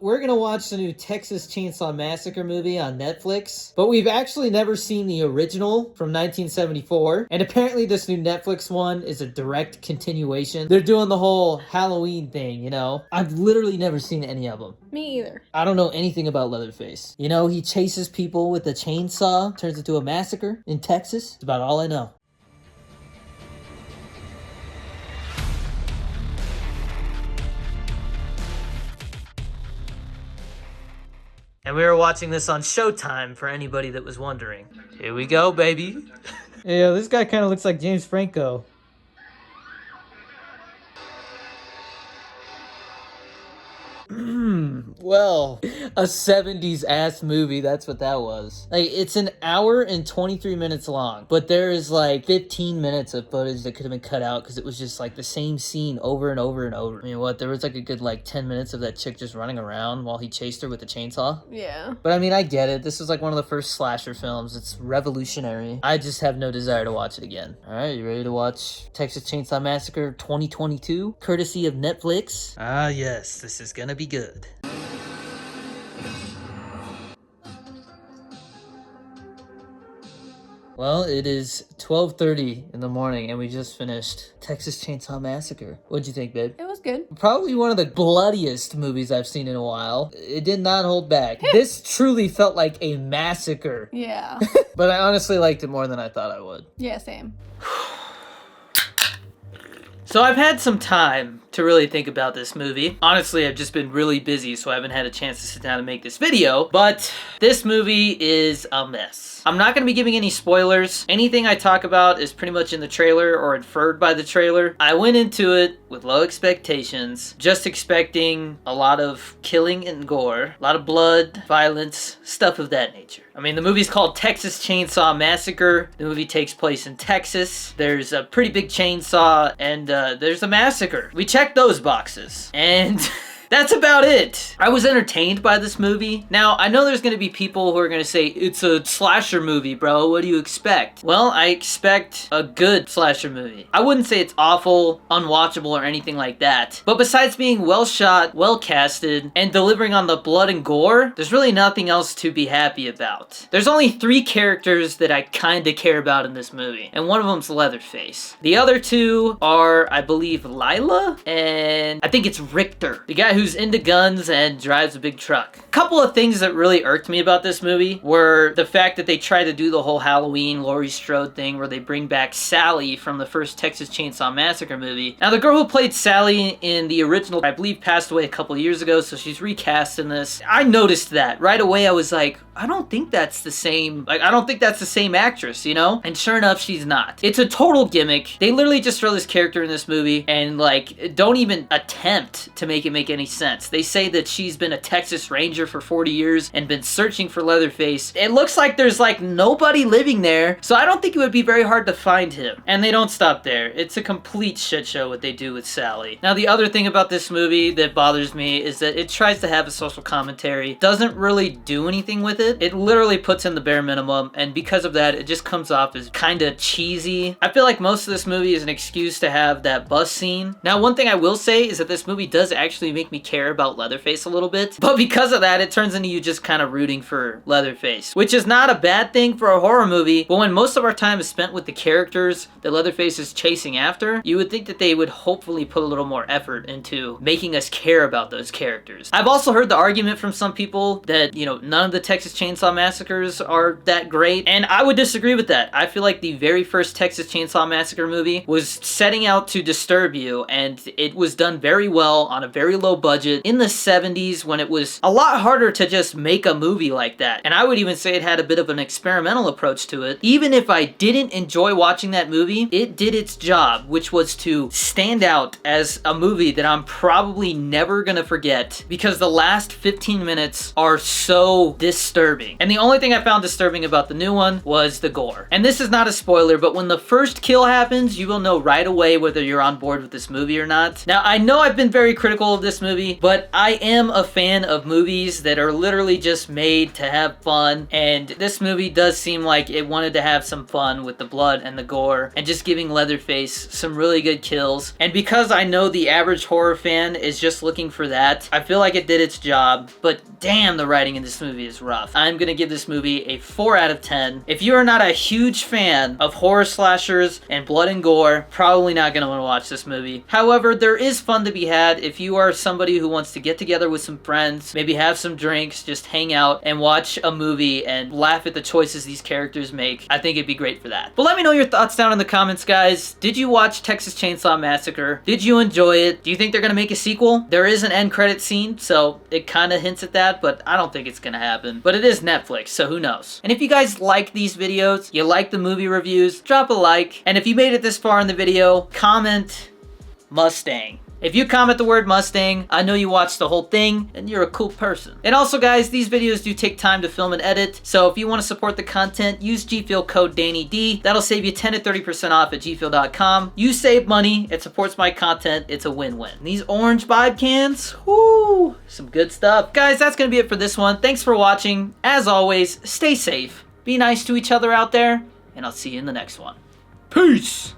we're gonna watch the new Texas Chainsaw Massacre movie on Netflix, but we've actually never seen the original from 1974, and apparently this new Netflix one is a direct continuation. They're doing the whole Halloween thing, you know? I've literally never seen any of them. Me either. I don't know anything about Leatherface. You know, he chases people with a chainsaw, turns into a massacre in Texas. That's about all I know. And we were watching this on Showtime for anybody that was wondering. Here we go, baby. Yeah, this guy kind of looks like James Franco. Well, a 70s ass movie, that's what that was. Like, it's an hour and 23 minutes long, but there is like 15 minutes of footage that could have been cut out because it was just like the same scene over and over and over. I mean, what, there was like a good like 10 minutes of that chick just running around while he chased her with the chainsaw? Yeah. But I mean, I get it. This is like one of the first slasher films. It's revolutionary. I just have no desire to watch it again. All right, you ready to watch Texas Chainsaw Massacre 2022, courtesy of Netflix? Ah, yes, this is gonna be good. Well, it is 12:30 in the morning and we just finished Texas Chainsaw Massacre. What'd you think, babe? It was good. Probably one of the bloodiest movies I've seen in a while. It did not hold back. This truly felt like a massacre. Yeah. But I honestly liked it more than I thought I would. Yeah, same. So I've had some time to really think about this movie. Honestly, I've just been really busy, so I haven't had a chance to sit down and make this video, but this movie is a mess. I'm not going to be giving any spoilers. Anything I talk about is pretty much in the trailer or inferred by the trailer. I went into it with low expectations, just expecting a lot of killing and gore, a lot of blood, violence, stuff of that nature. I mean, the movie's called Texas Chainsaw Massacre. The movie takes place in Texas. There's a pretty big chainsaw, and there's a massacre. We checked those boxes, and that's about it. I was entertained by this movie. Now, I know there's gonna be people who are gonna say, it's a slasher movie, bro. What do you expect? Well, I expect a good slasher movie. I wouldn't say it's awful, unwatchable, or anything like that. But besides being well shot, well casted, and delivering on the blood and gore, there's really nothing else to be happy about. There's only 3 characters that I kinda care about in this movie, and one of them's Leatherface. The other 2 are, I believe, Lila, and I think it's Richter, the guy who's into guns and drives a big truck. A couple of things that really irked me about this movie were the fact that they tried to do the whole Halloween Laurie Strode thing where they bring back Sally from the first Texas Chainsaw Massacre movie. Now, the girl who played Sally in the original, I believe, passed away a couple years ago, so she's recast in this. I noticed that. Right away, I was like, I don't think that's the same, I don't think that's the same actress, you know? And sure enough, she's not. It's a total gimmick. They literally just throw this character in this movie and, like, don't even attempt to make it make any sense. They say that she's been a Texas Ranger for 40 years and been searching for Leatherface. It looks like there's like nobody living there, so I don't think it would be very hard to find him. And they don't stop there. It's a complete shit show what they do with Sally. Now, the other thing about this movie that bothers me is that it tries to have a social commentary, doesn't really do anything with it. It literally puts in the bare minimum, and because of that, it just comes off as kind of cheesy. I feel like most of this movie is an excuse to have that bus scene. Now, one thing I will say is that this movie does actually make me care about Leatherface a little bit, but because of that, it turns into you just kind of rooting for Leatherface, which is not a bad thing for a horror movie, but when most of our time is spent with the characters that Leatherface is chasing after, you would think that they would hopefully put a little more effort into making us care about those characters. I've also heard the argument from some people that, you know, none of the Texas Chainsaw Massacres are that great, and I would disagree with that. I feel like the very first Texas Chainsaw Massacre movie was setting out to disturb you, and it was done very well on a very low budget in the 70s when it was a lot harder to just make a movie like that. And I would even say it had a bit of an experimental approach to it. Even if I didn't enjoy watching that movie, it did its job, which was to stand out as a movie that I'm probably never gonna forget because the last 15 minutes are so disturbing. And the only thing I found disturbing about the new one was the gore. And this is not a spoiler, but when the first kill happens, you will know right away whether you're on board with this movie or not. Now, I know I've been very critical of this movie movie, but I am a fan of movies that are literally just made to have fun, and this movie does seem like it wanted to have some fun with the blood and the gore, and just giving Leatherface some really good kills. And because I know the average horror fan is just looking for that, I feel like it did its job, but damn, the writing in this movie is rough. I'm gonna give this movie a 4 out of 10. If you are not a huge fan of horror slashers and blood and gore, probably not gonna want to watch this movie. However, there is fun to be had if you are somebody who wants to get together with some friends, maybe have some drinks, just hang out and watch a movie and laugh at the choices these characters make. I think it'd be great for that. But let me know your thoughts down in the comments, guys. Did you watch Texas Chainsaw Massacre? Did you enjoy it? Do you think they're gonna make a sequel? There is an end credit scene, so it kind of hints at that, but I don't think it's gonna happen. But it is Netflix, so who knows? And if you guys like these videos, you like the movie reviews, drop a like. And if you made it this far in the video, comment Mustang. If you comment the word Mustang, I know you watched the whole thing, and you're a cool person. And also, guys, these videos do take time to film and edit, so if you want to support the content, use GFUEL code DannyD. That'll save you 10 to 30% off at gfuel.com. You save money, it supports my content, it's a win-win. These orange vibe cans, whoo, some good stuff. Guys, that's gonna be it for this one. Thanks for watching. As always, stay safe, be nice to each other out there, and I'll see you in the next one. Peace!